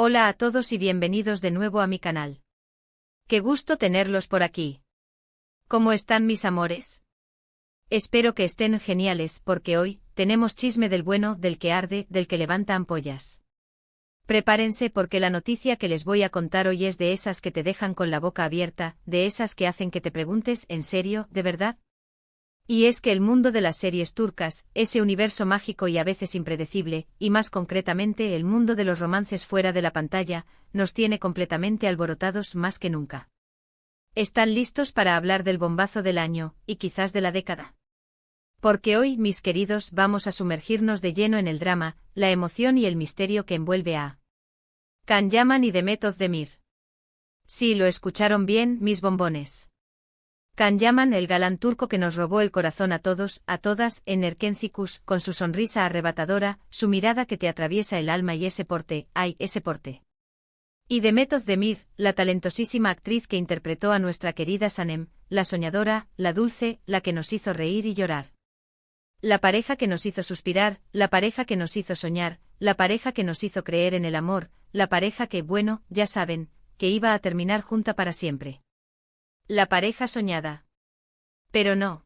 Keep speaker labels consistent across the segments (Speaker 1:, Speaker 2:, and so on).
Speaker 1: Hola a todos y bienvenidos de nuevo a mi canal. Qué gusto tenerlos por aquí. ¿Cómo están mis amores? Espero que estén geniales porque hoy tenemos chisme del bueno, del que arde, del que levanta ampollas. Prepárense porque la noticia que les voy a contar hoy es de esas que te dejan con la boca abierta, de esas que hacen que te preguntes, ¿en serio, de verdad? Y es que el mundo de las series turcas, ese universo mágico y a veces impredecible, y más concretamente el mundo de los romances fuera de la pantalla, nos tiene completamente alborotados más que nunca. ¿Están listos para hablar del bombazo del año, y quizás de la década? Porque hoy, mis queridos, vamos a sumergirnos de lleno en el drama, la emoción y el misterio que envuelve a Can Yaman y Demet Özdemir. Sí, lo escucharon bien, mis bombones. Can Yaman, el galán turco que nos robó el corazón a todos, a todas, en Erkencikus, con su sonrisa arrebatadora, su mirada que te atraviesa el alma y ese porte, ¡ay, ese porte! Y Demet Özdemir, la talentosísima actriz que interpretó a nuestra querida Sanem, la soñadora, la dulce, la que nos hizo reír y llorar. La pareja que nos hizo suspirar, la pareja que nos hizo soñar, la pareja que nos hizo creer en el amor, la pareja que, bueno, ya saben, que iba a terminar junta para siempre. La pareja soñada. Pero no.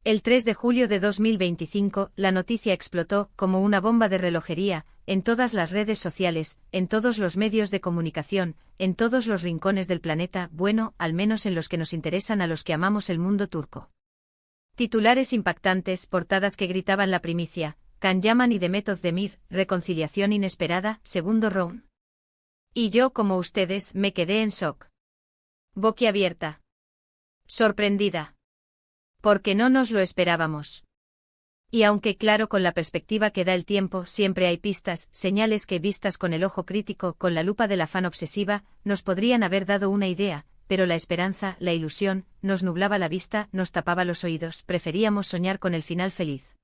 Speaker 1: El 3 de julio de 2025, la noticia explotó como una bomba de relojería, en todas las redes sociales, en todos los medios de comunicación, en todos los rincones del planeta, bueno, al menos en los que nos interesan a los que amamos el mundo turco. Titulares impactantes, portadas que gritaban la primicia, Can Yaman y Demet Özdemir, reconciliación inesperada, segundo round. Y yo, como ustedes, me quedé en shock. Boquiabierta. Sorprendida. Porque no nos lo esperábamos. Y aunque claro, con la perspectiva que da el tiempo, siempre hay pistas, señales que vistas con el ojo crítico, con la lupa del afán obsesiva, nos podrían haber dado una idea, pero la esperanza, la ilusión, nos nublaba la vista, nos tapaba los oídos, preferíamos soñar con el final feliz.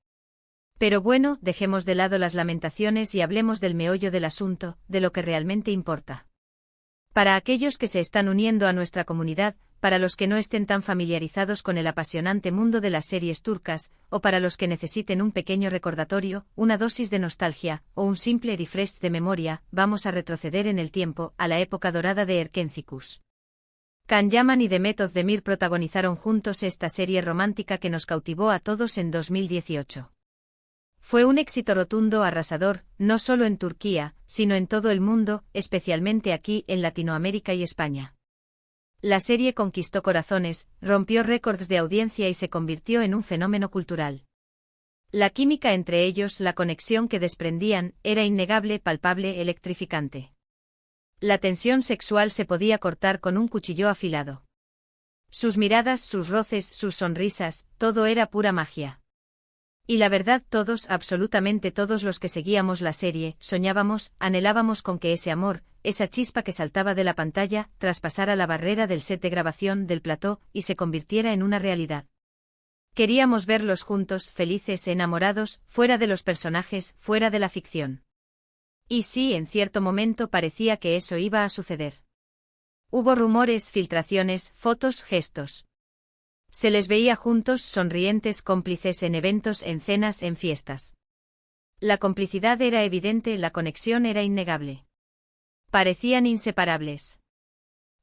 Speaker 1: Pero bueno, dejemos de lado las lamentaciones y hablemos del meollo del asunto, de lo que realmente importa. Para aquellos que se están uniendo a nuestra comunidad, para los que no estén tan familiarizados con el apasionante mundo de las series turcas, o para los que necesiten un pequeño recordatorio, una dosis de nostalgia, o un simple refresh de memoria, vamos a retroceder en el tiempo, a la época dorada de Erkencikus. Can Yaman y Demet Özdemir protagonizaron juntos esta serie romántica que nos cautivó a todos en 2018. Fue un éxito rotundo, arrasador, no solo en Turquía, sino en todo el mundo, especialmente aquí, en Latinoamérica y España. La serie conquistó corazones, rompió récords de audiencia y se convirtió en un fenómeno cultural. La química entre ellos, la conexión que desprendían, era innegable, palpable, electrificante. La tensión sexual se podía cortar con un cuchillo afilado. Sus miradas, sus roces, sus sonrisas, todo era pura magia. Y la verdad, todos, absolutamente todos los que seguíamos la serie, soñábamos, anhelábamos con que ese amor, esa chispa que saltaba de la pantalla, traspasara la barrera del set de grabación, del plató, y se convirtiera en una realidad. Queríamos verlos juntos, felices, enamorados, fuera de los personajes, fuera de la ficción. Y sí, en cierto momento parecía que eso iba a suceder. Hubo rumores, filtraciones, fotos, gestos. Se les veía juntos, sonrientes, cómplices en eventos, en cenas, en fiestas. La complicidad era evidente, la conexión era innegable. Parecían inseparables.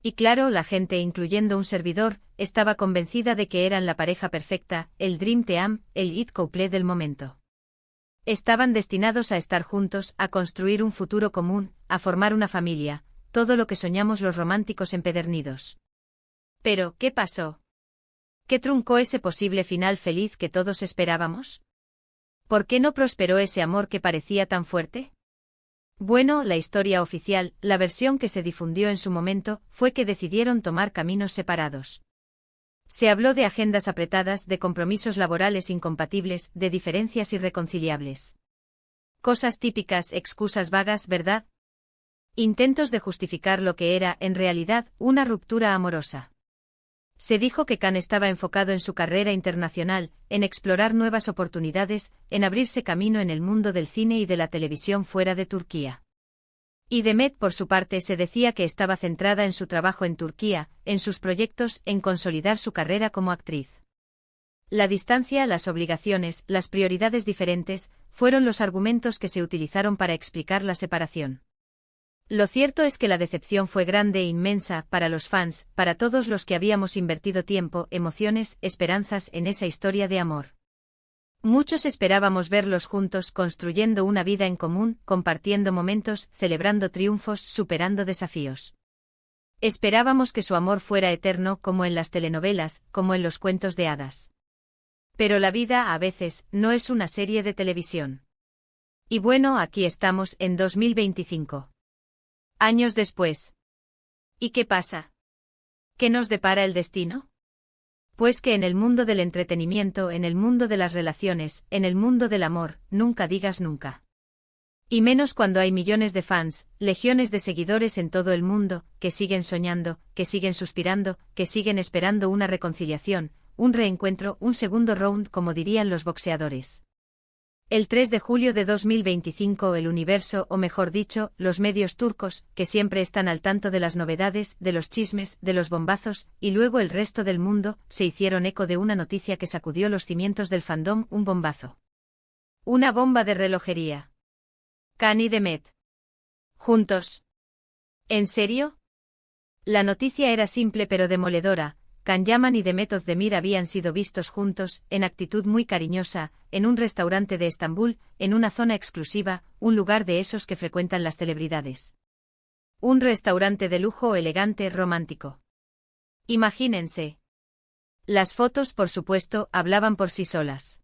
Speaker 1: Y claro, la gente, incluyendo un servidor, estaba convencida de que eran la pareja perfecta, el Dream Team, el hit couple del momento. Estaban destinados a estar juntos, a construir un futuro común, a formar una familia, todo lo que soñamos los románticos empedernidos. Pero, ¿qué pasó? ¿Qué truncó ese posible final feliz que todos esperábamos? ¿Por qué no prosperó ese amor que parecía tan fuerte? Bueno, la historia oficial, la versión que se difundió en su momento, fue que decidieron tomar caminos separados. Se habló de agendas apretadas, de compromisos laborales incompatibles, de diferencias irreconciliables. Cosas típicas, excusas vagas, ¿verdad? Intentos de justificar lo que era, en realidad, una ruptura amorosa. Se dijo que Can estaba enfocado en su carrera internacional, en explorar nuevas oportunidades, en abrirse camino en el mundo del cine y de la televisión fuera de Turquía. Y Demet, por su parte, se decía que estaba centrada en su trabajo en Turquía, en sus proyectos, en consolidar su carrera como actriz. La distancia, las obligaciones, las prioridades diferentes, fueron los argumentos que se utilizaron para explicar la separación. Lo cierto es que la decepción fue grande e inmensa para los fans, para todos los que habíamos invertido tiempo, emociones, esperanzas en esa historia de amor. Muchos esperábamos verlos juntos construyendo una vida en común, compartiendo momentos, celebrando triunfos, superando desafíos. Esperábamos que su amor fuera eterno como en las telenovelas, como en los cuentos de hadas. Pero la vida a veces no es una serie de televisión. Y bueno, aquí estamos en 2025. Años después. ¿Y qué pasa? ¿Qué nos depara el destino? Pues que en el mundo del entretenimiento, en el mundo de las relaciones, en el mundo del amor, nunca digas nunca. Y menos cuando hay millones de fans, legiones de seguidores en todo el mundo, que siguen soñando, que siguen suspirando, que siguen esperando una reconciliación, un reencuentro, un segundo round, como dirían los boxeadores. El 3 de julio de 2025 el universo, o mejor dicho, los medios turcos, que siempre están al tanto de las novedades, de los chismes, de los bombazos, y luego el resto del mundo, se hicieron eco de una noticia que sacudió los cimientos del fandom, un bombazo. Una bomba de relojería. Can y Demet. Juntos. ¿En serio? La noticia era simple pero demoledora. Can Yaman y Demet Özdemir habían sido vistos juntos, en actitud muy cariñosa, en un restaurante de Estambul, en una zona exclusiva, un lugar de esos que frecuentan las celebridades. Un restaurante de lujo elegante, romántico. Imagínense. Las fotos, por supuesto, hablaban por sí solas.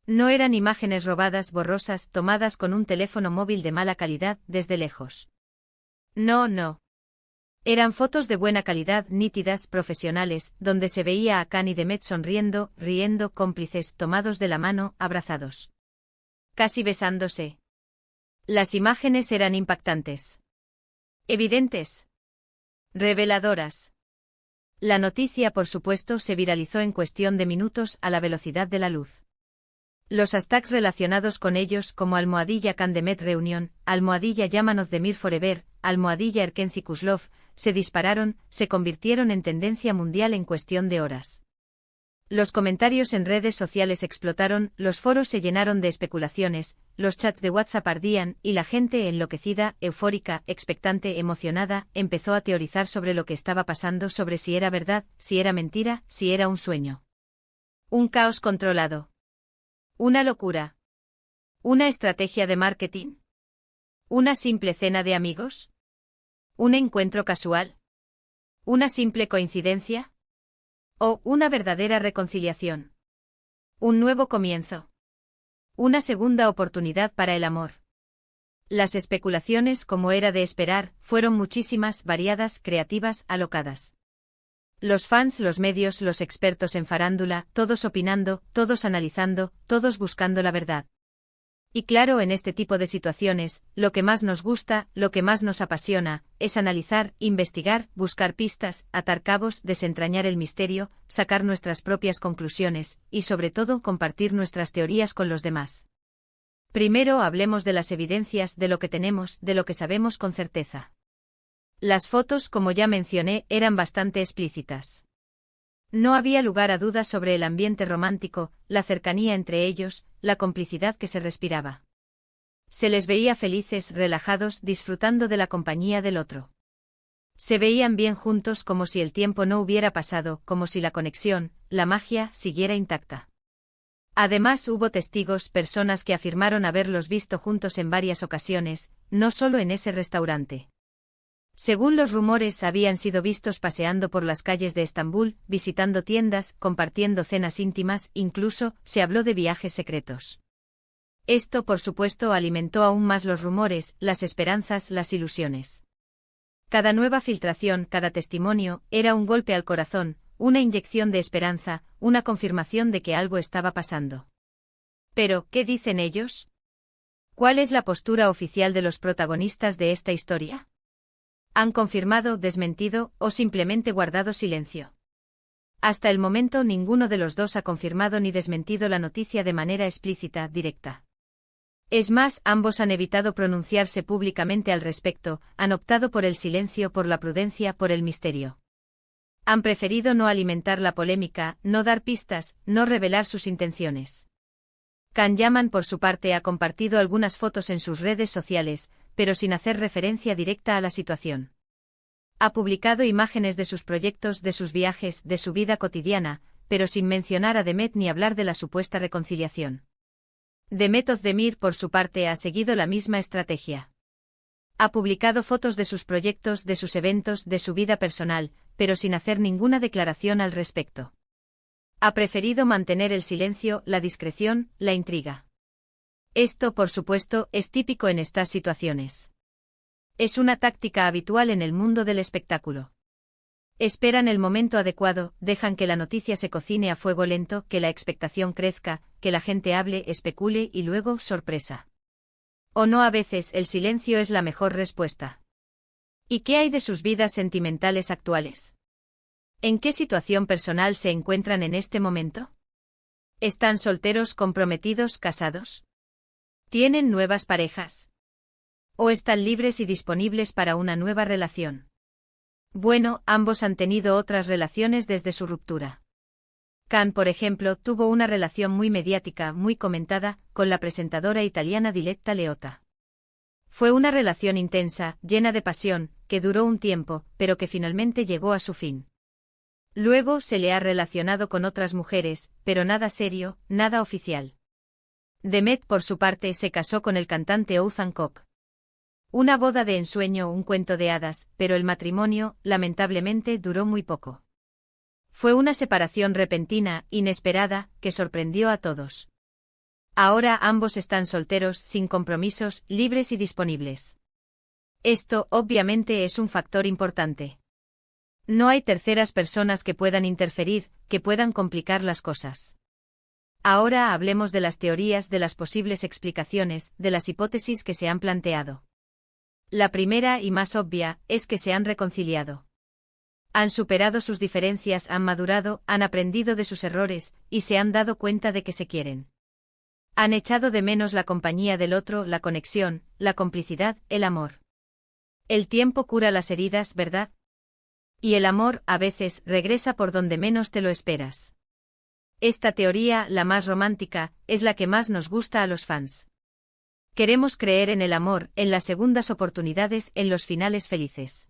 Speaker 1: No eran imágenes robadas, borrosas, tomadas con un teléfono móvil de mala calidad, desde lejos. No, no. Eran fotos de buena calidad, nítidas, profesionales, donde se veía a Can y Demet sonriendo, riendo, cómplices, tomados de la mano, abrazados. Casi besándose. Las imágenes eran impactantes. Evidentes. Reveladoras. La noticia, por supuesto, se viralizó en cuestión de minutos a la velocidad de la luz. Los hashtags relacionados con ellos como Can Demet Reunión, Yaman Özdemir Forever, Erkenci Kuslov, se dispararon, se convirtieron en tendencia mundial en cuestión de horas. Los comentarios en redes sociales explotaron, los foros se llenaron de especulaciones, los chats de WhatsApp ardían, y la gente enloquecida, eufórica, expectante, emocionada, empezó a teorizar sobre lo que estaba pasando, sobre si era verdad, si era mentira, si era un sueño. Un caos controlado. Una locura. ¿Una estrategia de marketing? ¿Una simple cena de amigos? ¿Un encuentro casual? ¿Una simple coincidencia? ¿O una verdadera reconciliación? ¿Un nuevo comienzo? ¿Una segunda oportunidad para el amor? Las especulaciones, como era de esperar, fueron muchísimas, variadas, creativas, alocadas. Los fans, los medios, los expertos en farándula, todos opinando, todos analizando, todos buscando la verdad. Y claro, en este tipo de situaciones, lo que más nos gusta, lo que más nos apasiona, es analizar, investigar, buscar pistas, atar cabos, desentrañar el misterio, sacar nuestras propias conclusiones, y sobre todo compartir nuestras teorías con los demás. Primero hablemos de las evidencias, de lo que tenemos, de lo que sabemos con certeza. Las fotos, como ya mencioné, eran bastante explícitas. No había lugar a dudas sobre el ambiente romántico, la cercanía entre ellos, la complicidad que se respiraba. Se les veía felices, relajados, disfrutando de la compañía del otro. Se veían bien juntos como si el tiempo no hubiera pasado, como si la conexión, la magia, siguiera intacta. Además hubo testigos, personas que afirmaron haberlos visto juntos en varias ocasiones, no solo en ese restaurante. Según los rumores, habían sido vistos paseando por las calles de Estambul, visitando tiendas, compartiendo cenas íntimas, incluso, se habló de viajes secretos. Esto, por supuesto, alimentó aún más los rumores, las esperanzas, las ilusiones. Cada nueva filtración, cada testimonio, era un golpe al corazón, una inyección de esperanza, una confirmación de que algo estaba pasando. Pero, ¿qué dicen ellos? ¿Cuál es la postura oficial de los protagonistas de esta historia? ¿Han confirmado, desmentido, o simplemente guardado silencio? Hasta el momento ninguno de los dos ha confirmado ni desmentido la noticia de manera explícita, directa. Es más, ambos han evitado pronunciarse públicamente al respecto, han optado por el silencio, por la prudencia, por el misterio. Han preferido no alimentar la polémica, no dar pistas, no revelar sus intenciones. Can Yaman, por su parte, ha compartido algunas fotos en sus redes sociales, pero sin hacer referencia directa a la situación. Ha publicado imágenes de sus proyectos, de sus viajes, de su vida cotidiana, pero sin mencionar a Demet ni hablar de la supuesta reconciliación. Demet Özdemir, por su parte, ha seguido la misma estrategia. Ha publicado fotos de sus proyectos, de sus eventos, de su vida personal, pero sin hacer ninguna declaración al respecto. Ha preferido mantener el silencio, la discreción, la intriga. Esto, por supuesto, es típico en estas situaciones. Es una táctica habitual en el mundo del espectáculo. Esperan el momento adecuado, dejan que la noticia se cocine a fuego lento, que la expectación crezca, que la gente hable, especule y luego, sorpresa. O no, a veces el silencio es la mejor respuesta. ¿Y qué hay de sus vidas sentimentales actuales? ¿En qué situación personal se encuentran en este momento? ¿Están solteros, comprometidos, casados? ¿Tienen nuevas parejas? ¿O están libres y disponibles para una nueva relación? Bueno, ambos han tenido otras relaciones desde su ruptura. Khan, por ejemplo, tuvo una relación muy mediática, muy comentada, con la presentadora italiana Diletta Leotta. Fue una relación intensa, llena de pasión, que duró un tiempo, pero que finalmente llegó a su fin. Luego se le ha relacionado con otras mujeres, pero nada serio, nada oficial. Demet, por su parte, se casó con el cantante Oğuzhan Koç. Una boda de ensueño, un cuento de hadas, pero el matrimonio, lamentablemente, duró muy poco. Fue una separación repentina, inesperada, que sorprendió a todos. Ahora ambos están solteros, sin compromisos, libres y disponibles. Esto, obviamente, es un factor importante. No hay terceras personas que puedan interferir, que puedan complicar las cosas. Ahora hablemos de las teorías, de las posibles explicaciones, de las hipótesis que se han planteado. La primera y más obvia es que se han reconciliado. Han superado sus diferencias, han madurado, han aprendido de sus errores, y se han dado cuenta de que se quieren. Han echado de menos la compañía del otro, la conexión, la complicidad, el amor. El tiempo cura las heridas, ¿verdad? Y el amor, a veces, regresa por donde menos te lo esperas. Esta teoría, la más romántica, es la que más nos gusta a los fans. Queremos creer en el amor, en las segundas oportunidades, en los finales felices.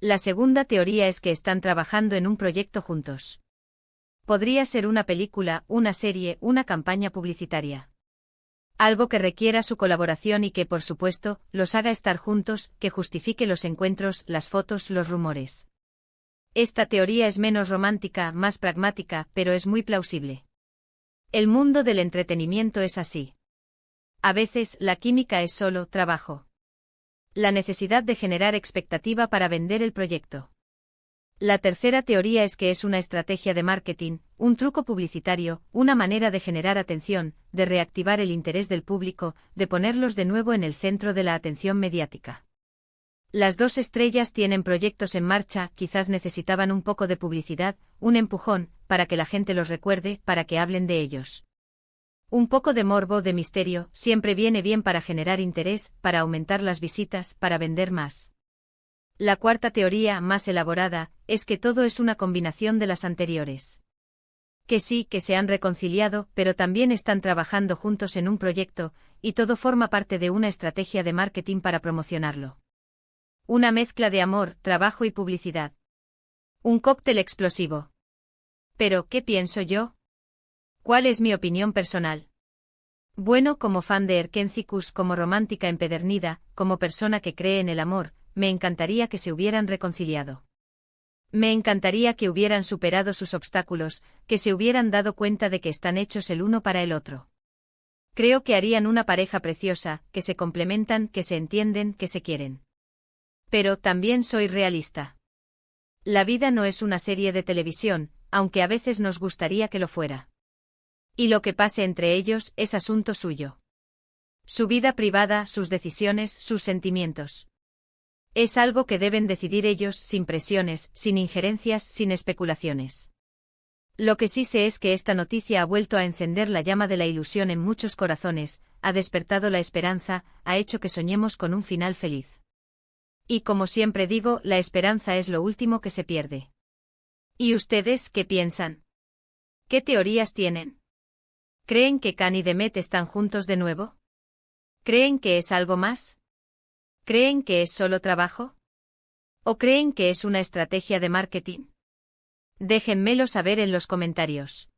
Speaker 1: La segunda teoría es que están trabajando en un proyecto juntos. Podría ser una película, una serie, una campaña publicitaria. Algo que requiera su colaboración y que, por supuesto, los haga estar juntos, que justifique los encuentros, las fotos, los rumores. Esta teoría es menos romántica, más pragmática, pero es muy plausible. El mundo del entretenimiento es así. A veces, la química es solo trabajo. La necesidad de generar expectativa para vender el proyecto. La tercera teoría es que es una estrategia de marketing, un truco publicitario, una manera de generar atención, de reactivar el interés del público, de ponerlos de nuevo en el centro de la atención mediática. Las dos estrellas tienen proyectos en marcha, quizás necesitaban un poco de publicidad, un empujón, para que la gente los recuerde, para que hablen de ellos. Un poco de morbo, de misterio, siempre viene bien para generar interés, para aumentar las visitas, para vender más. La cuarta teoría, más elaborada, es que todo es una combinación de las anteriores. Que sí, que se han reconciliado, pero también están trabajando juntos en un proyecto, y todo forma parte de una estrategia de marketing para promocionarlo. Una mezcla de amor, trabajo y publicidad. Un cóctel explosivo. Pero, ¿qué pienso yo? ¿Cuál es mi opinión personal? Bueno, como fan de Erkencikus, como romántica empedernida, como persona que cree en el amor, me encantaría que se hubieran reconciliado. Me encantaría que hubieran superado sus obstáculos, que se hubieran dado cuenta de que están hechos el uno para el otro. Creo que harían una pareja preciosa, que se complementan, que se entienden, que se quieren. Pero también soy realista. La vida no es una serie de televisión, aunque a veces nos gustaría que lo fuera. Y lo que pase entre ellos es asunto suyo. Su vida privada, sus decisiones, sus sentimientos. Es algo que deben decidir ellos, sin presiones, sin injerencias, sin especulaciones. Lo que sí sé es que esta noticia ha vuelto a encender la llama de la ilusión en muchos corazones, ha despertado la esperanza, ha hecho que soñemos con un final feliz. Y como siempre digo, la esperanza es lo último que se pierde. ¿Y ustedes qué piensan? ¿Qué teorías tienen? ¿Creen que Khan y Demet están juntos de nuevo? ¿Creen que es algo más? ¿Creen que es solo trabajo? ¿O creen que es una estrategia de marketing? Déjenmelo saber en los comentarios.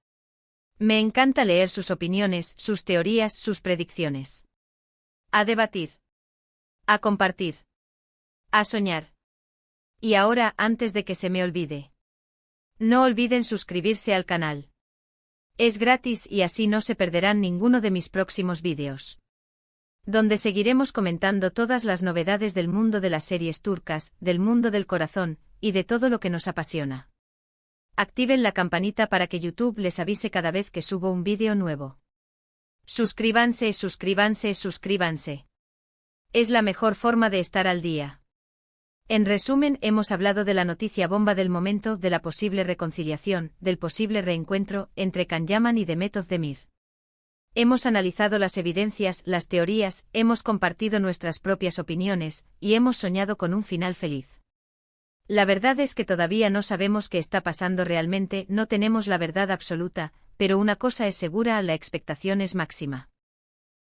Speaker 1: Me encanta leer sus opiniones, sus teorías, sus predicciones. A debatir. A compartir. A soñar. Y ahora, antes de que se me olvide. No olviden suscribirse al canal. Es gratis y así no se perderán ninguno de mis próximos vídeos. Donde seguiremos comentando todas las novedades del mundo de las series turcas, del mundo del corazón, y de todo lo que nos apasiona. Activen la campanita para que YouTube les avise cada vez que subo un vídeo nuevo. Suscríbanse, suscríbanse, suscríbanse. Es la mejor forma de estar al día. En resumen, hemos hablado de la noticia bomba del momento, de la posible reconciliación, del posible reencuentro entre Can Yaman y Demet Özdemir. Hemos analizado las evidencias, las teorías, hemos compartido nuestras propias opiniones, y hemos soñado con un final feliz. La verdad es que todavía no sabemos qué está pasando realmente, no tenemos la verdad absoluta, pero una cosa es segura, la expectación es máxima.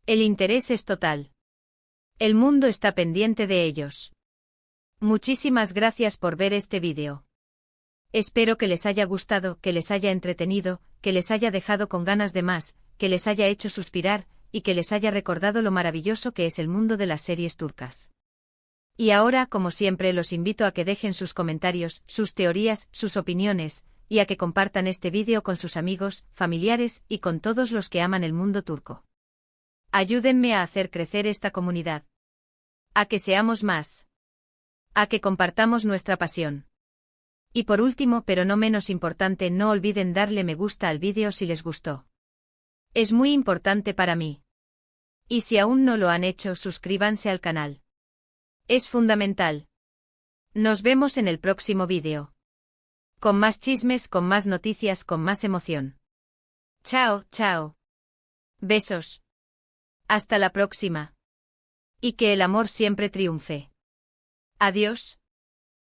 Speaker 1: El interés es total. El mundo está pendiente de ellos. Muchísimas gracias por ver este vídeo. Espero que les haya gustado, que les haya entretenido, que les haya dejado con ganas de más, que les haya hecho suspirar, y que les haya recordado lo maravilloso que es el mundo de las series turcas. Y ahora, como siempre, los invito a que dejen sus comentarios, sus teorías, sus opiniones, y a que compartan este vídeo con sus amigos, familiares y con todos los que aman el mundo turco. Ayúdenme a hacer crecer esta comunidad. A que seamos más. A que compartamos nuestra pasión. Y por último, pero no menos importante, no olviden darle me gusta al vídeo si les gustó. Es muy importante para mí. Y si aún no lo han hecho, suscríbanse al canal. Es fundamental. Nos vemos en el próximo vídeo. Con más chismes, con más noticias, con más emoción. Chao, chao. Besos. Hasta la próxima. Y que el amor siempre triunfe. Adiós.